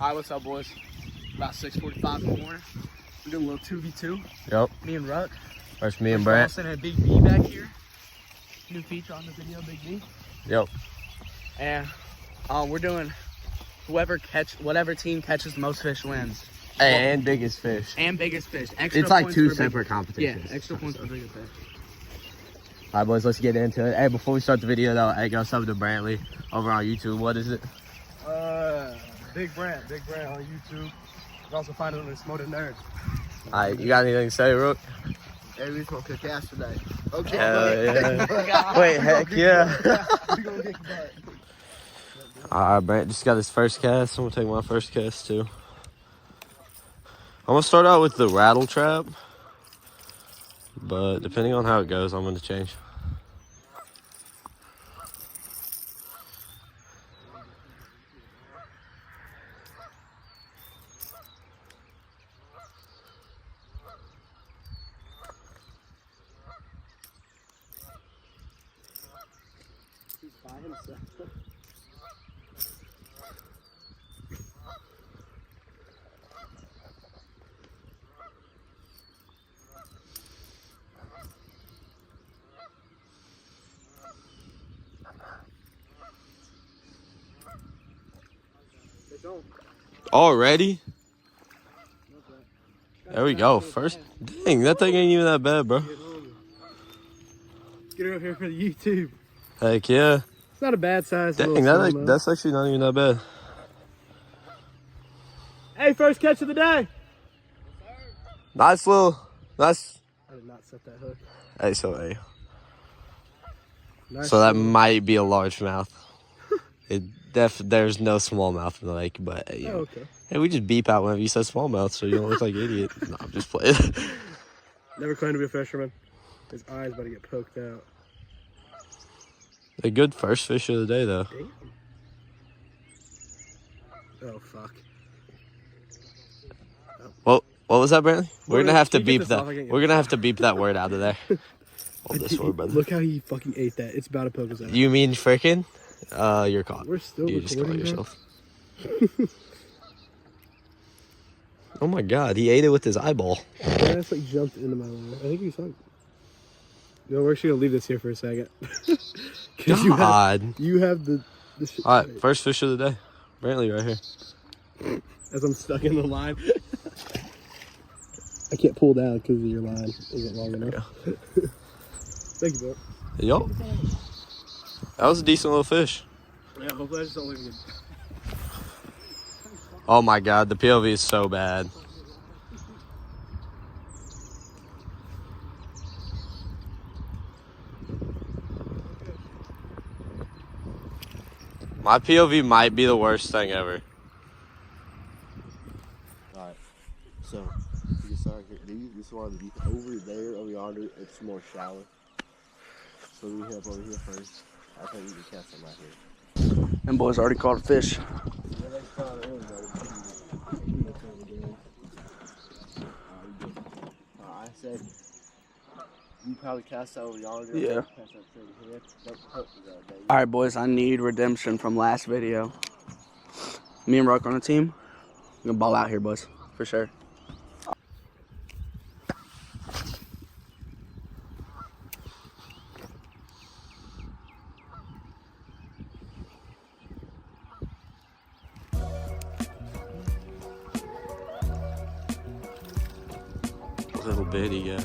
Alright, what's up, boys? About 6:45 in the morning. We're doing a little 2v2. Yep. Me and Ruch. First me and Brant. Dawson and Big B back here. New feature on the video, Big B. Yep. And we're doing whatever team catches the most fish wins. And biggest fish. And biggest fish. Extra It's like points two for separate competitions. Yeah, extra points for bigger fish. All right, boys, let's get into it. Hey, before we start the video, though, hey, go sub to Brantley over on YouTube. What is it? Big Brant on YouTube. You can also find it on the Smoted Nerd. All right, you got anything to say, Ruch? Hey, we just gonna kick ass today. Okay. Hell yeah. Wait, heck yeah. We gonna kick butt. All right, Brant just got his first cast. I'm gonna take my first cast too. I'm gonna start out with the rattle trap, but depending on how it goes, I'm gonna change. He's by himself. Already? There we go. First, dang, that thing ain't even that bad, bro. Get her up here for the YouTube. Heck yeah. It's not a bad size. Dang, that's actually not even that bad. Hey, first catch of the day. Nice. I did not set that hook. Hey, so hey. Nice So that little- might be a largemouth. There's no smallmouth in the lake, but hey, Oh, okay. hey, we just beep out whenever you said smallmouth, so you don't look like an idiot. No, I'm just playing. Never claimed to be a fisherman. His eye's about to get poked out. A good first fish of the day, though. Damn. Oh fuck. Well, what was that, Brantley? We're gonna have to Can you get beep this that. off? I can't get We're gonna have to beep that word out of there. Hold this word, brother. Look how he fucking ate that. It's about to poke his eye. You mean frickin'? You're caught. We're still You just caught recording, bro? yourself. Oh my god, he ate it with his eyeball. Yeah, that's like jumped into my line. I think he's fine. No, we're actually gonna leave this here for a second. God. You have the shit. All right, first fish of the day. Brantley right here. As I'm stuck in the line. I can't pull down because your line isn't long enough. Thank you, bro. Yup. That was a decent little fish. Yeah, hopefully I just don't leave it. Oh my god, the POV is so bad. My POV might be the worst thing ever. Alright. So, you can start here. This one over there, over yonder, it's more shallow. So we have over here first. I think you can cast them right here. Them boys already caught a fish. I said you probably cast that over yonder. Yeah. Cast that straight ahead. Don't poke me though, baby. Alright, boys, I need redemption from last video. Me and Ruch on a team. We're gonna ball out here, boys. For sure. Little bitty, yeah.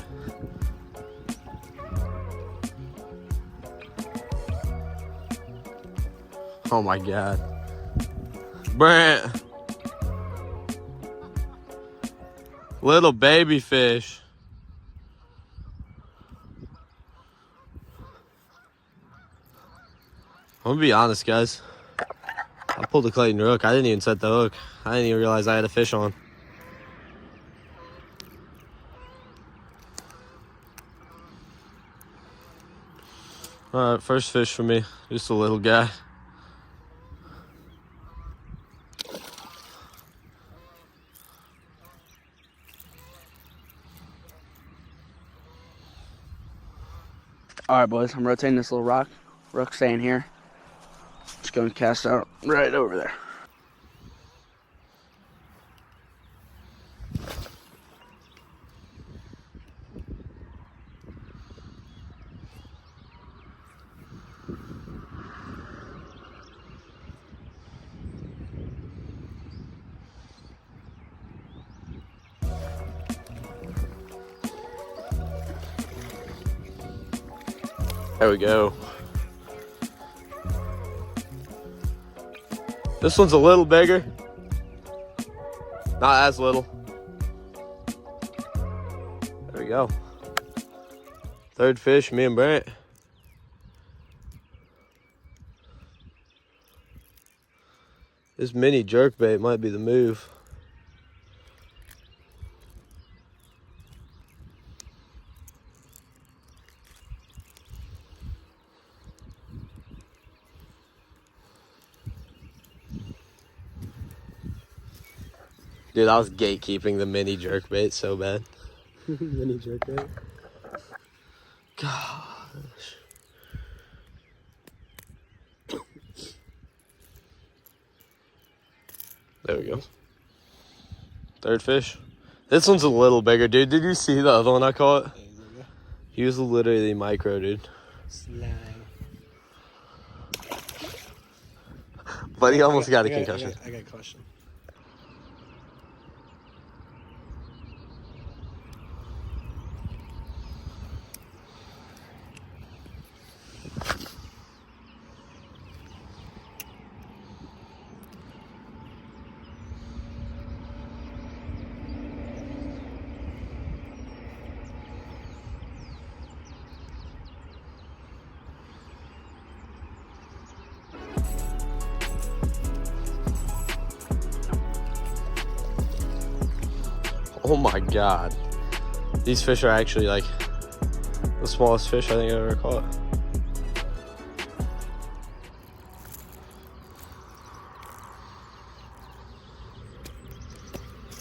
Oh my god. Brant. Little baby fish. I'm gonna be honest, guys. I pulled a Clayton Rook. I didn't even set the hook. I didn't even realize I had a fish on. Alright, first fish for me. Just a little guy. Alright, boys, I'm rotating this little rock. Rook's staying here. Just going to cast out right over there. There we go. This one's a little bigger. Not as little. There we go. Third fish, me and Brant. This mini jerkbait might be the move. Dude, I was gatekeeping the mini jerkbait so bad. Mini jerkbait. Gosh. There we go. Third fish. This one's a little bigger, dude. Did you see the other one I caught? He was literally micro, dude. Slime. But he almost got a concussion. I got a question. Oh my god. These fish are actually like the smallest fish I think I've ever caught.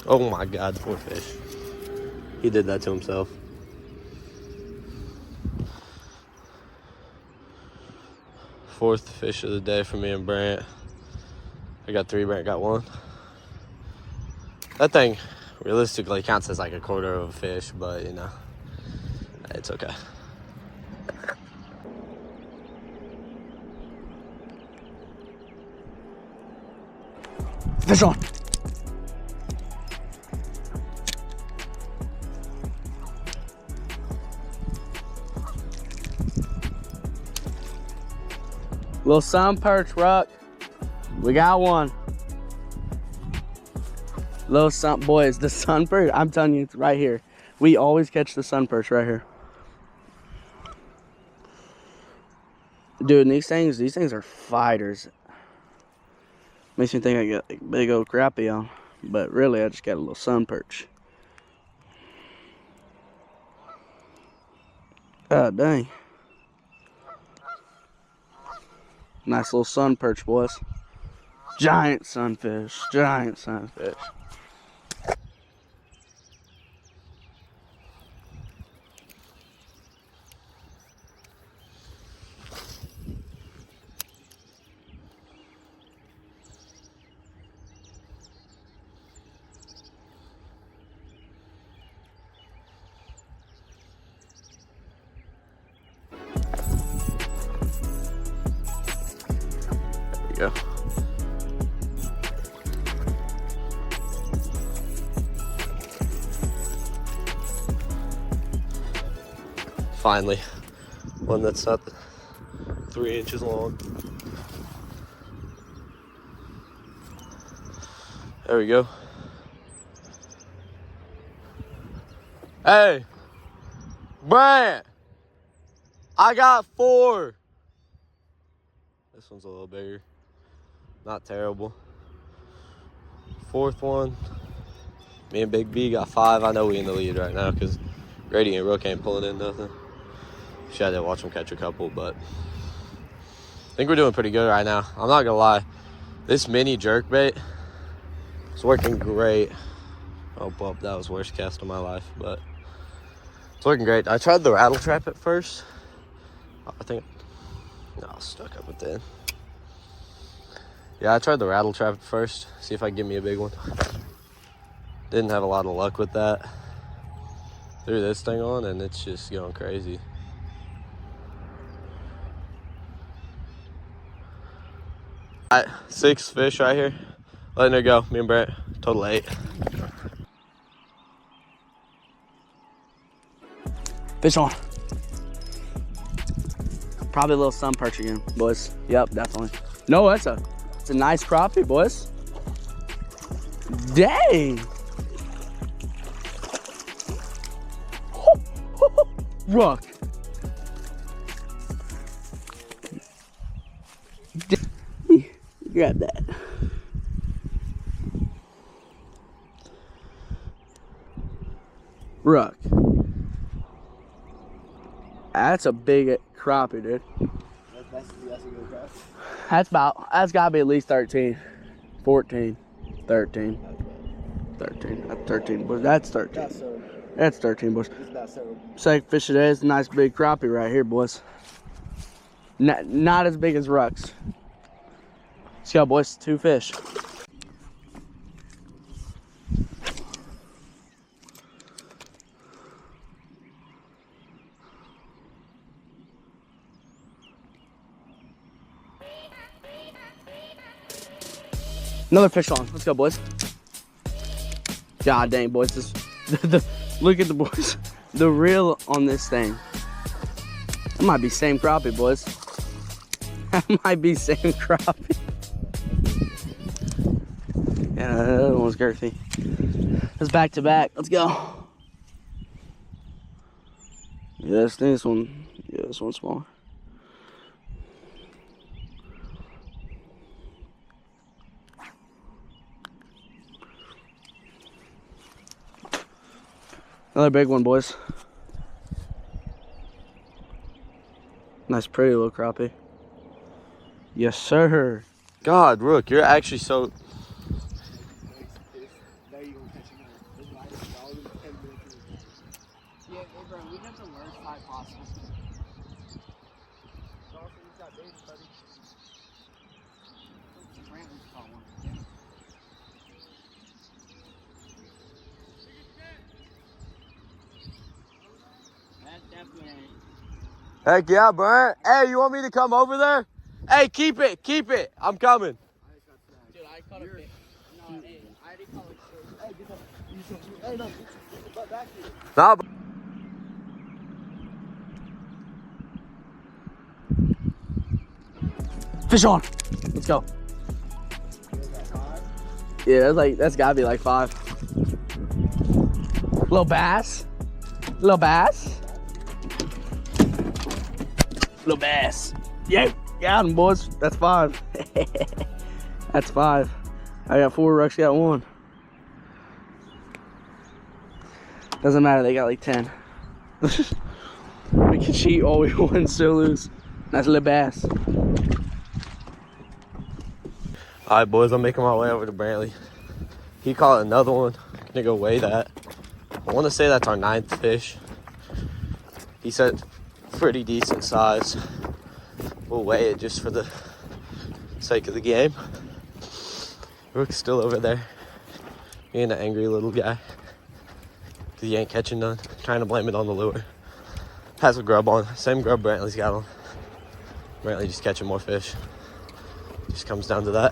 Oh my god, poor fish. He did that to himself. Fourth fish of the day for me and Brant. I got 3, Brant got 1. That thing realistically counts as like a quarter of a fish, but you know, it's okay. Fish on. Little sun perch, Ruch. We got one. Little sun, boys, the sun perch, I'm telling you, it's right here. We always catch the sun perch right here. Dude, and these things are fighters. Makes me think I got like big old crappie on, but really I just got a little sun perch. God dang. Nice little sun perch, boys. Giant sunfish, giant sunfish. Go. Finally, one that's not 3 inches long. There we go. Hey, Brant, I got 4. This one's a little bigger. Not terrible. Fourth one. Me and Big B got 5. I know we in the lead right now because Grady and Ruch ain't pulling in nothing. Should have to watch them catch a couple, but I think we're doing pretty good right now. I'm not gonna lie. This mini jerkbait is working great. Oh, well, that was the worst cast of my life, but it's working great. I tried the rattle trap at first. I think, no, I was stuck up at the end. Yeah, I tried the rattle trap at first, see if I can get me a big one. Didn't have a lot of luck with that. Threw this thing on and it's just going crazy. All right, 6 fish right here. Letting her go, me and Brant, total 8. Fish on. Probably a little sun perch again, boys. Yep, definitely. No, it's a nice crappie, boys. Dang. Ruch. Grab that. Ruch. That's a big crappie, dude. That's a good crappie. That's gotta be at least 13, 14, 13, 13. That's 13, boys. That's 13. About so. That's 13, boys. It's about so. Second fish today is a nice big crappie right here, boys. Not as big as Ruch's. Let's go, boys. 2 fish. Another fish on. Let's go, boys. God dang, boys. Look at the boys. The reel on this thing. That might be same crappie, boys. That might be same crappie. Yeah, that other one's girthy. It's back to back. Let's go. Yeah, this one. Yeah, this one's smaller. Another big one, boys. Nice, pretty little crappie. Yes, sir. God, Ruch, you're actually so. Now you're gonna catch another. Yeah, bro, we have the worst fight possible. Dawson, you got baby, buddy. Brantley's caught one. Yeah. That's definitely. Heck yeah, Brent. Hey, you want me to come over there? Hey, keep it. I'm coming. Dude, I caught a fish. No, hey, I already caught a fish. Hey, no, get your butt back here. Nah, Fish on. Let's go. Yeah, that's gotta be like 5. Little bass. Little bass. Little bass. Yeah, got him, boys. That's 5. That's 5. I got 4. Ruch's got 1. Doesn't matter. They got like 10. We can cheat all we want and still lose. Nice little bass. All right, boys, I'm making my way over to Brantley. He caught another one. I'm gonna go weigh that. I want to say that's our 9th fish. He said pretty decent size. We'll weigh it just for the sake of the game. Ruch's still over there, being an angry little guy because he ain't catching none. Trying to blame it on the lure. Has a grub on, same grub Brantley's got on. Brantley just catching more fish. Just comes down to that.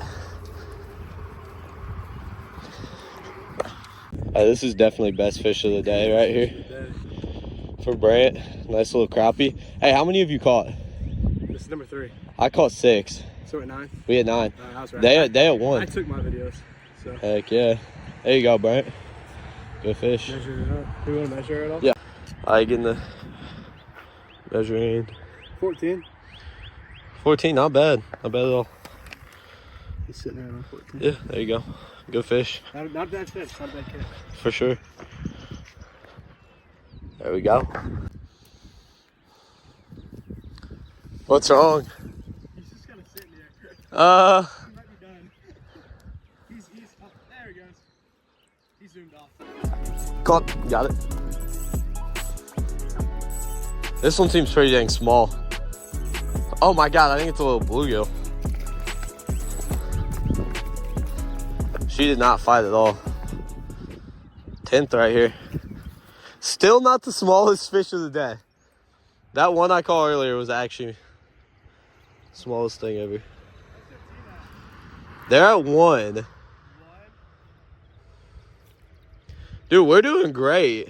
This is definitely best fish of the day right here for Brant. Nice little crappie. Hey, how many of you caught? This is number 3. I caught 6. So at 9? We had 9. I was right. They had 1. I took my videos. So. Heck yeah. There you go, Brant. Good fish. Measure it up. Do you want to measure it all? Yeah. I getting the measuring. 14. 14, not bad. Not bad at all. He's sitting there on 14. Yeah, there you go. Good fish. Not bad fish. Not bad catch. For sure. There we go. What's wrong? He's just kind of sitting there. He might be done. He's oh, there he goes. He zoomed off. Caught. Got it. This one seems pretty dang small. Oh my god, I think it's a little bluegill. She did not fight at all. 10th right here. Still not the smallest fish of the day. That one I caught earlier was actually the smallest thing ever. They're at 1. Dude, we're doing great.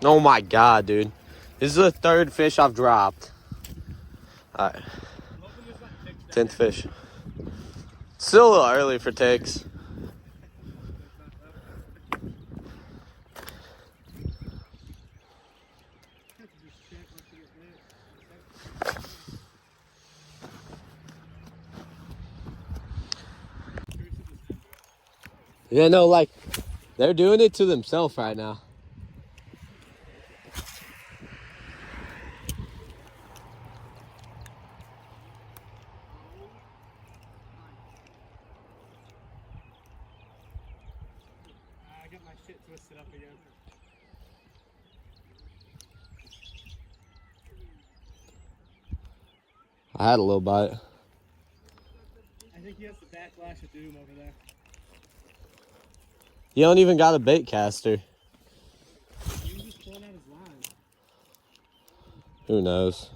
Oh my God, dude. This is the 3rd fish I've dropped. All right. 10th fish. Still a little early for takes. Yeah, no, like, they're doing it to themselves right now. I got my shit twisted up again. I had a little bite. I think he has the backlash of doom over there. You don't even got a bait caster. He was just pulling out his line. Who knows?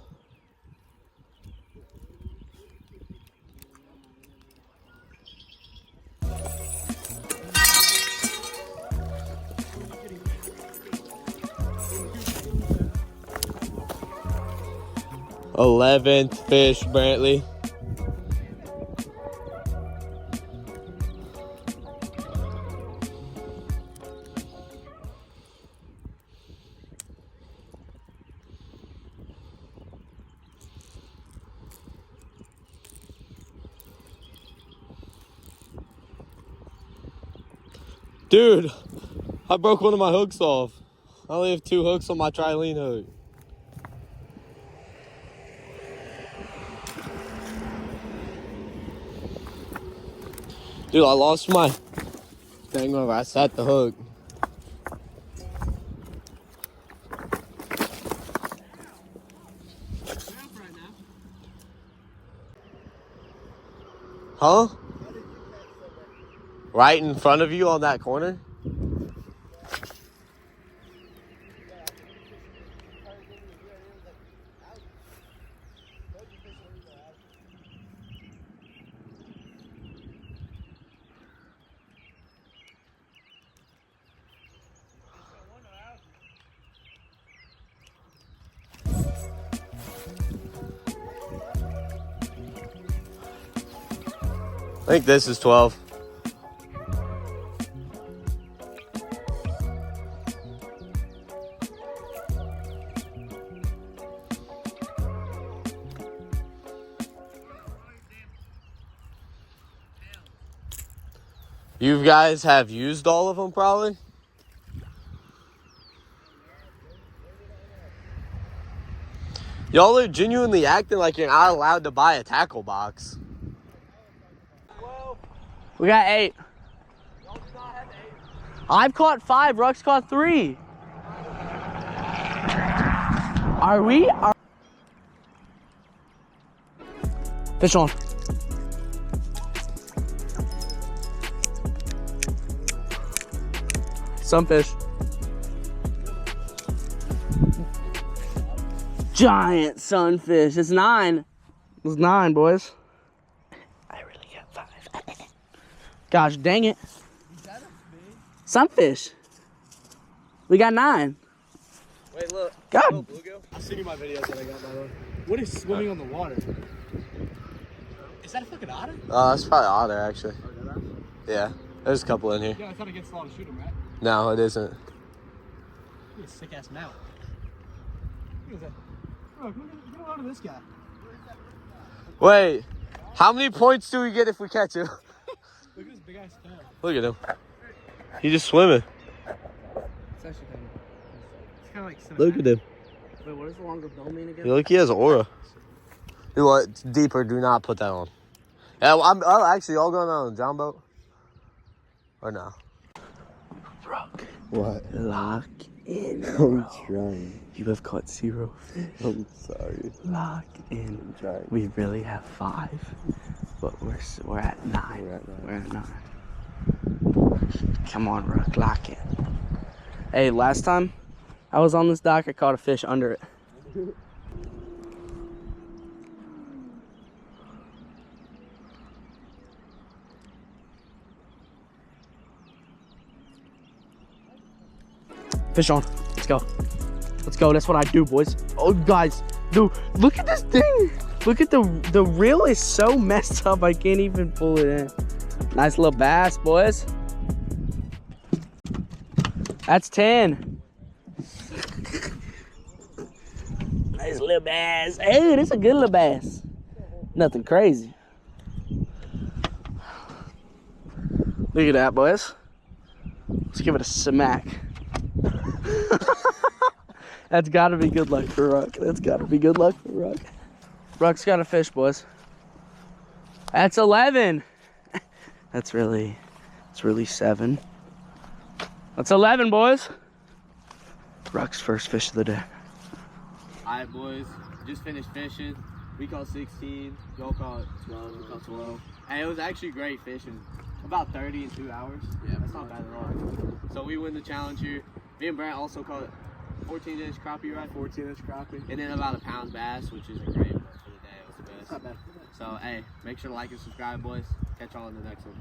Eleventh fish, Brantley. Dude, I broke one of my hooks off. I only have 2 hooks on my trilene hook. Dude, I lost my thing whenever I set the hook. Huh? Right in front of you on that corner? I think this is 12. You guys have used all of them, probably? Y'all are genuinely acting like you're not allowed to buy a tackle box. We got 8. I've caught 5. Ruch's caught 3. Are we? Fish on. Sunfish. Giant sunfish. It's 9. It's 9, boys. I really got 5. Gosh dang it. Sunfish. We got 9. Wait, look. God. Oh, bluegill? I'll send you my videos that I got, by the way. What is swimming on the water? Is that a fucking otter? Oh, that's probably otter, actually. Yeah, there's a couple in here. Yeah, I thought against the law to shoot him, right? No, it isn't. Look at his sick ass mouth. Look at that. Look at this guy. Wait, how many points do we get if we catch him? Look at his big ass tail. Look at him. He's just swimming. It's actually kind of. It's kind of like. Look at him. Wait, what does the longer bill mean again? Look, he has aura. You know what? Deeper, do not put that on. Yeah, well, actually, y'all going on a John boat? Or no? Ruch, What? lock in. I'm trying. You have caught 0 fish. I'm sorry. Lock in. I'm trying. We really have 5, but we're at 9. We're at 9. We're at 9. Come on, Ruch, lock in. Hey, last time I was on this dock, I caught a fish under it. Fish on. Let's go. Let's go. That's what I do, boys. Oh, guys, dude, look at this thing. Look at the reel is so messed up. I can't even pull it in. Nice little bass, boys. That's 10. Nice little bass. Hey, that's a good little bass. Nothing crazy. Look at that, boys. Let's give it a smack. That's gotta be good luck for Ruch. That's gotta be good luck for Ruch. Ruch's got a fish, boys. That's 11. It's really 7. That's 11, boys. Ruch's first fish of the day. All right, boys. Just finished fishing. We caught 16. Y'all caught 12. We caught 12. Hey, it was actually great fishing. About 30 in 2 hours. Yeah, that's not bad at all. So we win the challenge here. Me and Brant also caught 14-inch crappie, right? 14-inch crappie. And then about a pound bass, which isn't great for the day. It was the best. Not bad. So, hey, make sure to like and subscribe, boys. Catch y'all in the next one.